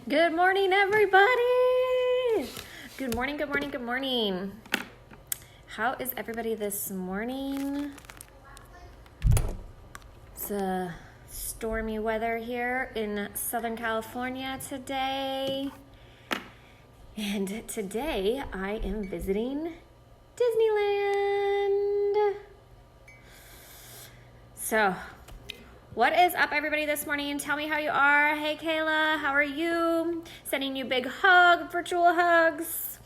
Good morning, everybody. Good morning, good morning, good morning. How is everybody this morning? It's stormy weather here in Southern California today. And today I am visiting Disneyland. So, what is up, everybody, this morning? Tell me how you are. Hey, Kayla, how are you? Sending you big virtual hugs.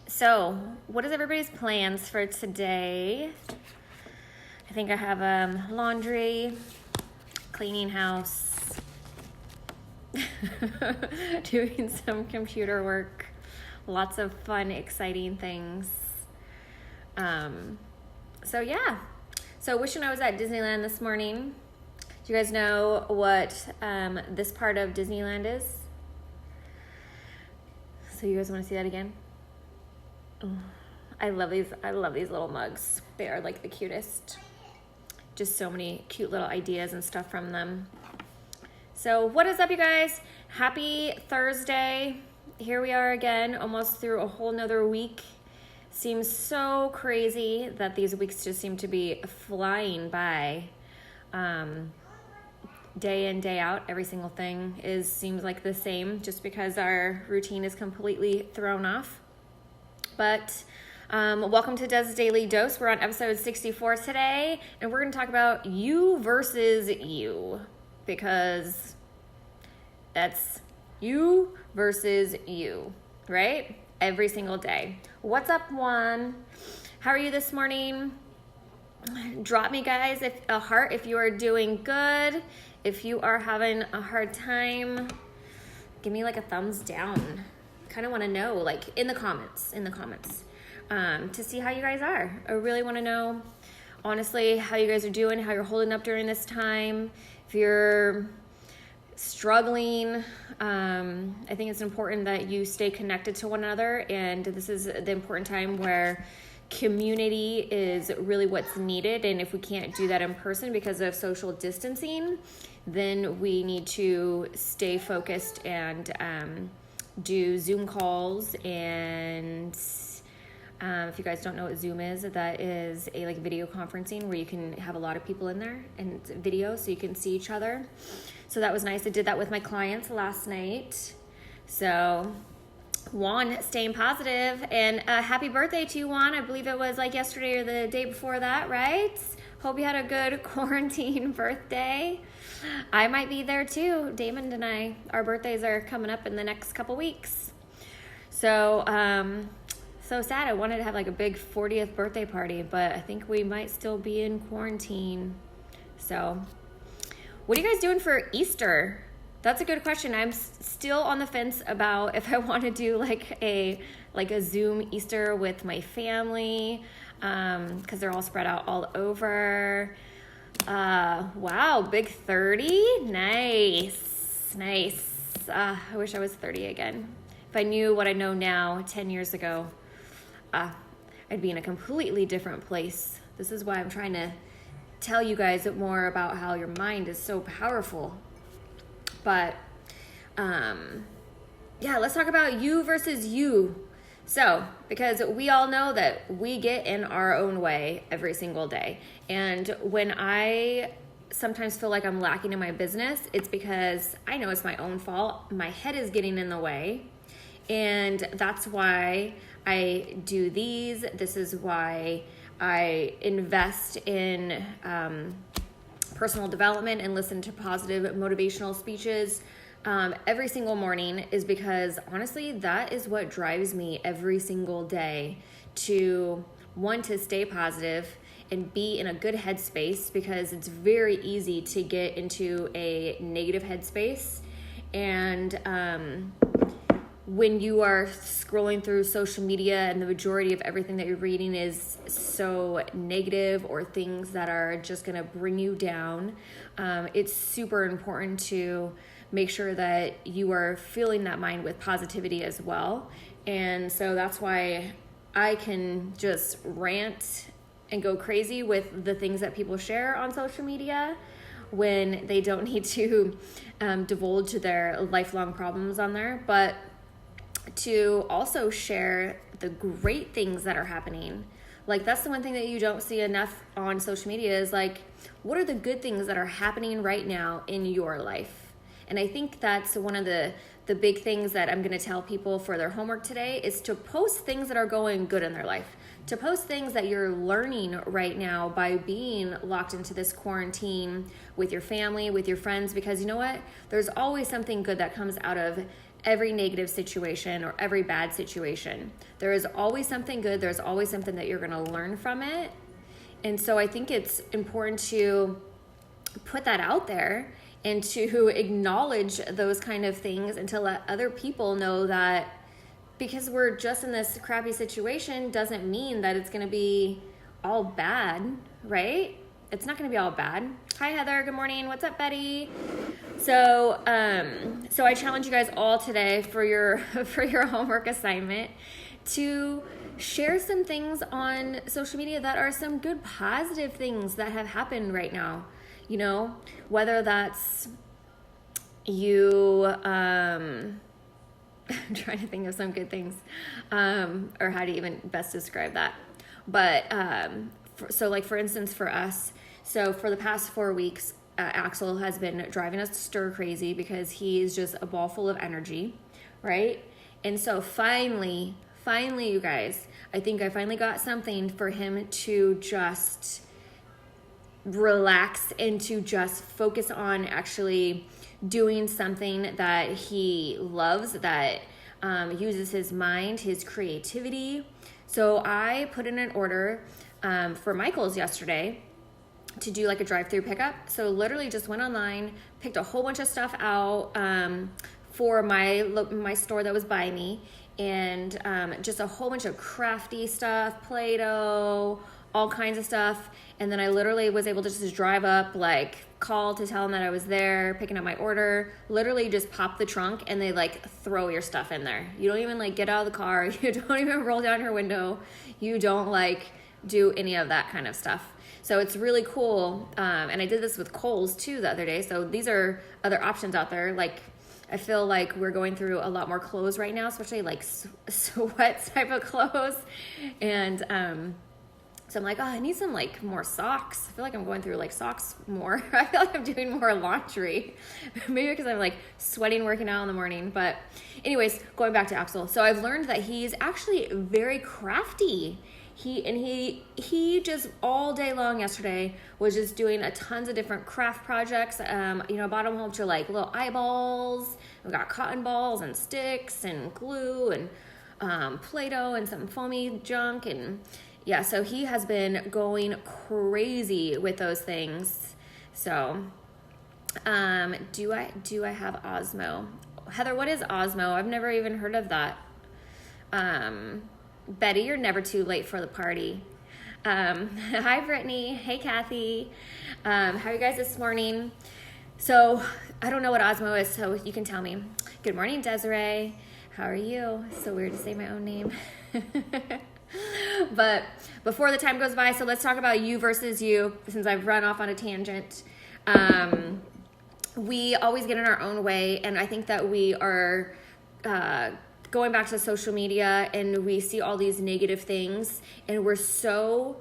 So, what is everybody's plans for today? I think I have laundry, cleaning house, doing some computer work, lots of fun, exciting things. So wishing I was at Disneyland this morning. Do you guys know what this part of Disneyland is? So you guys want to see that again? Oh, I love these little mugs. They are like the cutest. Just so many cute little ideas and stuff from them. So what is up, you guys? Happy Thursday. Here we are again, almost through a whole nother week. Seems so crazy that these weeks just seem to be flying by. Day in, day out, every single thing seems like the same just because our routine is completely thrown off. But welcome to Des Daily Dose. We're on episode 64 today, and we're going to talk about you versus you, because that's you versus you, right? Every single day. What's up, Juan? How are you this morning? Drop me, guys, a heart if you are doing good. If you are having a hard time, give me like a thumbs down. Kind of want to know, like in the comments, to see how you guys are. I really want to know, honestly, how you guys are doing, how you're holding up during this time. If you're struggling, I think it's important that you stay connected to one another, and this is the important time where community is really what's needed. And if we can't do that in person because of social distancing, then we need to stay focused and do Zoom calls. And if you guys don't know what Zoom is, that is a video conferencing where you can have a lot of people in there and video so you can see each other. So that was nice. I did that with my clients last night. So Juan, staying positive, and happy birthday to you, Juan. I believe it was like yesterday or the day before that, right? Hope you had a good quarantine birthday. I might be there too. Damon and I, our birthdays are coming up in the next couple weeks. So, so sad. I wanted to have like a big 40th birthday party, but I think we might still be in quarantine. So, what are you guys doing for Easter? That's a good question. I'm still on the fence about if I want to do like a Zoom Easter with my family, because they're all spread out all over. Wow, big 30. Nice. I wish I was 30 again. If I knew what I know now 10 years ago, I'd be in a completely different place. This is why I'm trying to tell you guys more about how your mind is so powerful. But let's talk about you versus you. So, because we all know that we get in our own way every single day. And when I sometimes feel like I'm lacking in my business, it's because I know it's my own fault. My head is getting in the way. And that's why I do these. This is why I invest in personal development and listen to positive motivational speeches every single morning, is because honestly, that is what drives me every single day to stay positive and be in a good headspace, because it's very easy to get into a negative headspace. And when you are scrolling through social media and the majority of everything that you're reading is so negative or things that are just going to bring you down, it's super important to make sure that you are filling that mind with positivity as well. And so that's why I can just rant and go crazy with the things that people share on social media, when they don't need to divulge their lifelong problems on there, but to also share the great things that are happening. Like, that's the one thing that you don't see enough on social media is like, what are the good things that are happening right now in your life? And I think that's one of the big things that I'm going to tell people for their homework today is to post things that are going good in their life, to post things that you're learning right now by being locked into this quarantine with your family, with your friends, because you know what? There's always something good that comes out of every negative situation or every bad situation. There is always something good. There's always something that you're going to learn from it. And so I think it's important to put that out there and to acknowledge those kind of things and to let other people know that because we're just in this crappy situation doesn't mean that it's going to be all bad, right? It's not going to be all bad. Hi, Heather. Good morning. What's up, Betty? So I challenge you guys all today for your homework assignment to share some things on social media that are some good positive things that have happened right now. You know, whether that's you, I'm trying to think of some good things, or how to even best describe that. But, for instance, for us, so for the past 4 weeks, Axel has been driving us stir crazy because he's just a ball full of energy, right? And so finally, you guys, I think I finally got something for him to just relax and to just focus on actually doing something that he loves, that uses his mind, his creativity. So I put in an order for Michael's yesterday to do like a drive-through pickup. So literally just went online, picked a whole bunch of stuff out for my store that was by me, and just a whole bunch of crafty stuff, Play-Doh, all kinds of stuff. And then I literally was able to just drive up, like call to tell them that I was there, picking up my order, literally just pop the trunk and they like throw your stuff in there. You don't even like get out of the car. You don't even roll down your window. You don't like do any of that kind of stuff. So it's really cool. And I did this with Kohl's too the other day. So these are other options out there. Like, I feel like we're going through a lot more clothes right now, especially like sweat type of clothes. And, so I'm like, oh, I need some like more socks. I feel like I'm going through like socks more. I feel like I'm doing more laundry. Maybe because I'm like sweating working out in the morning. But anyways, going back to Axel. So I've learned that he's actually very crafty. He just all day long yesterday was just doing a tons of different craft projects. Bought him a whole bunch of like little eyeballs. We got cotton balls and sticks and glue and Play-Doh and some foamy junk. And yeah, so he has been going crazy with those things. So do I have Osmo? Heather, what is Osmo? I've never even heard of that. Betty, you're never too late for the party. Hi, Brittany. Hey, Kathy. How are you guys this morning? So I don't know what Osmo is, so you can tell me. Good morning, Desiree. How are you? So weird to say my own name. But before the time goes by, so let's talk about you versus you, since I've run off on a tangent. We always get in our own way, and I think that we are going back to social media and we see all these negative things, and we're so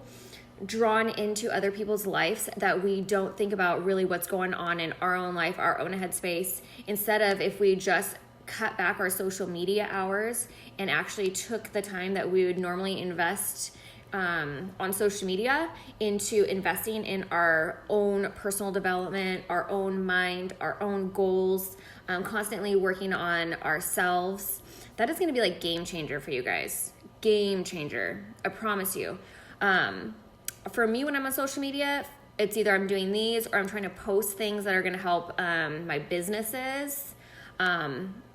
drawn into other people's lives that we don't think about really what's going on in our own life, our own headspace, instead of if we just cut back our social media hours and actually took the time that we would normally invest on social media into investing in our own personal development, our own mind, our own goals, constantly working on ourselves. That is going to be like game changer for you guys. Game changer. I promise you. For me, when I'm on social media, it's either I'm doing these or I'm trying to post things that are going to help my businesses,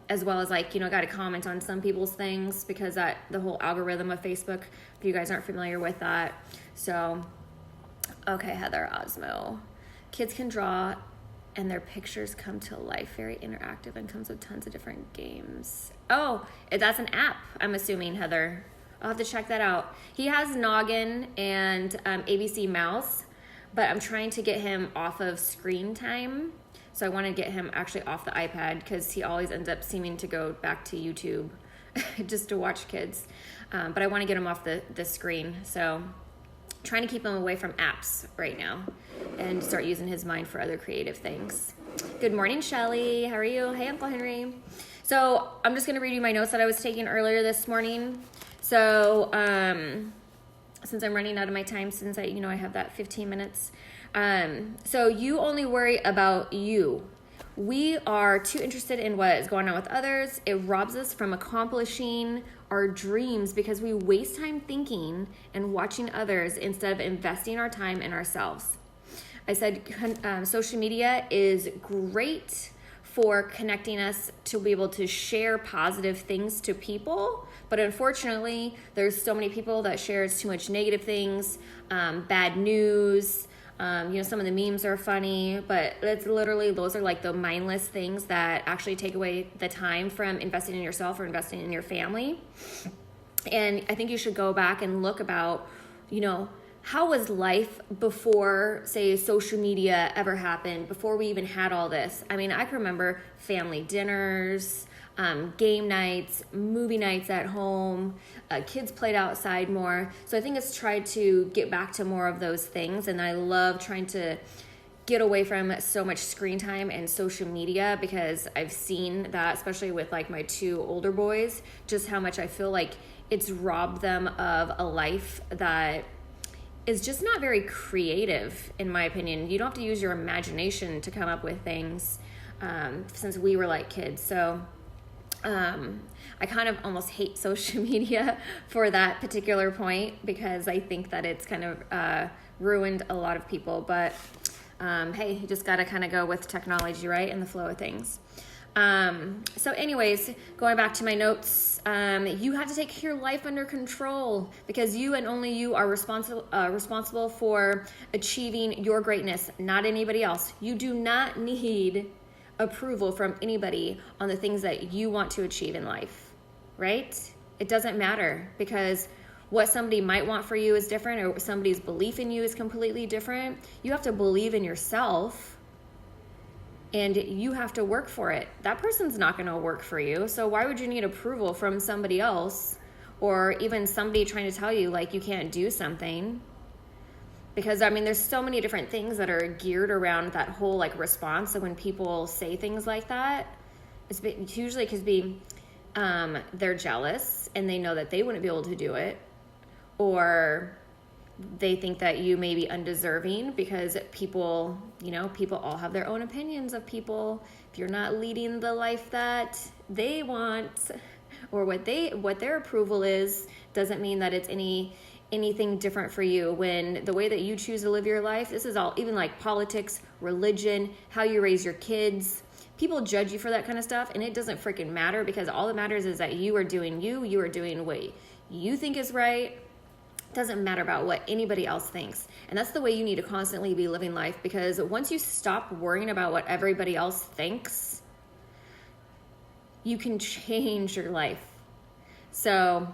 as well as like, got to comment on some people's things because the whole algorithm of Facebook, if you guys aren't familiar with that. So, okay, Heather, Osmo. Kids can draw and their pictures come to life. Very interactive and comes with tons of different games. Oh, that's an app, I'm assuming, Heather. I'll have to check that out. He has Noggin and ABC Mouse, but I'm trying to get him off of screen time. So I want to get him actually off the iPad because he always ends up seeming to go back to YouTube just to watch kids. But I want to get him off the screen. So trying to keep him away from apps right now and start using his mind for other creative things. Good morning, Shelly. How are you? Hey, Uncle Henry. So I'm just going to read you my notes that I was taking earlier this morning. So since I'm running out of my time, since I have that 15 minutes. So you only worry about you. We are too interested in what is going on with others. It robs us from accomplishing our dreams because we waste time thinking and watching others instead of investing our time in ourselves. I said social media is great for connecting us to be able to share positive things to people. But unfortunately, there's so many people that shares too much negative things, bad news. Some of the memes are funny, but it's literally, those are like the mindless things that actually take away the time from investing in yourself or investing in your family. And I think you should go back and look about, how was life before, say, social media ever happened, before we even had all this? I mean, I can remember family dinners, game nights, movie nights at home, kids played outside more. So I think it's tried to get back to more of those things. And I love trying to get away from so much screen time and social media because I've seen that, especially with like my two older boys, just how much I feel like it's robbed them of a life that is just not very creative, in my opinion. You don't have to use your imagination to come up with things since we were like kids. So I kind of almost hate social media for that particular point because I think that it's kind of ruined a lot of people. But hey, you just got to kind of go with technology, right? And the flow of things. So anyways, going back to my notes, you have to take your life under control because you and only you are responsible for achieving your greatness, not anybody else. You do not need approval from anybody on the things that you want to achieve in life, right? It doesn't matter because what somebody might want for you is different, or somebody's belief in you is completely different. You have to believe in yourself and you have to work for it. That person's not going to work for you. So why would you need approval from somebody else or even somebody trying to tell you like you can't do something? Because I mean, there's so many different things that are geared around that whole like response. So when people say things like that, it's usually because they're jealous and they know that they wouldn't be able to do it, or they think that you may be undeserving because people all have their own opinions of people. If you're not leading the life that they want or what their approval is, doesn't mean that it's anything different for you. When the way that you choose to live your life, this is all, even like politics, religion, how you raise your kids, people judge you for that kind of stuff, and it doesn't freaking matter because all that matters is that you are doing you are doing what you think is right. Doesn't matter about what anybody else thinks. And that's the way you need to constantly be living life, because once you stop worrying about what everybody else thinks, you can change your life. So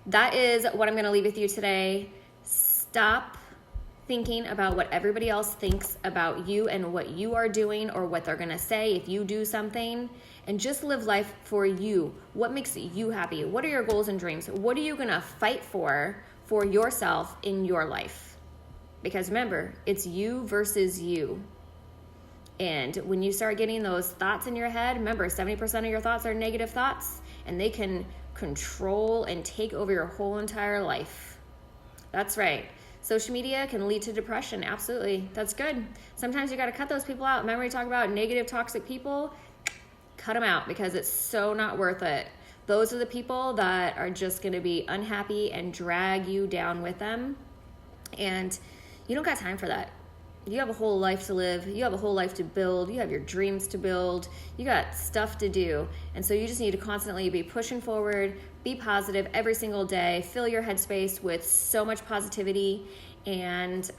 that is what I'm going to leave with you today. Stop thinking about what everybody else thinks about you and what you are doing or what they're going to say if you do something, and just live life for you. What makes you happy? What are your goals and dreams? What are you going to fight for yourself in your life? Because remember, it's you versus you. And when you start getting those thoughts in your head, remember 70% of your thoughts are negative thoughts, and they can control and take over your whole entire life. That's right. Social media can lead to depression. Absolutely. That's good. Sometimes you got to cut those people out. Remember we talk about negative, toxic people? Cut them out because it's so not worth it. Those are the people that are just going to be unhappy and drag you down with them. And you don't got time for that. You have a whole life to live. You have a whole life to build. You have your dreams to build. You got stuff to do. And so you just need to constantly be pushing forward, be positive every single day, fill your headspace with so much positivity, and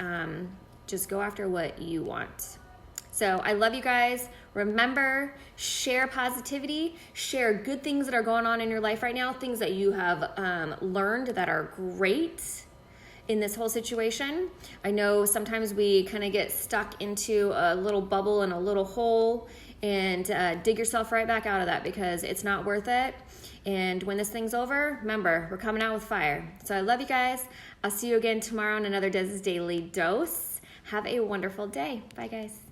just go after what you want. So I love you guys. Remember, share positivity, share good things that are going on in your life right now, things that you have learned that are great, in this whole situation. I know sometimes we kind of get stuck into a little bubble and a little hole, and dig yourself right back out of that, because it's not worth it. And when this thing's over, remember, we're coming out with fire. So I love you guys. I'll see you again tomorrow on another Des Daily Dose. Have a wonderful day. Bye, guys.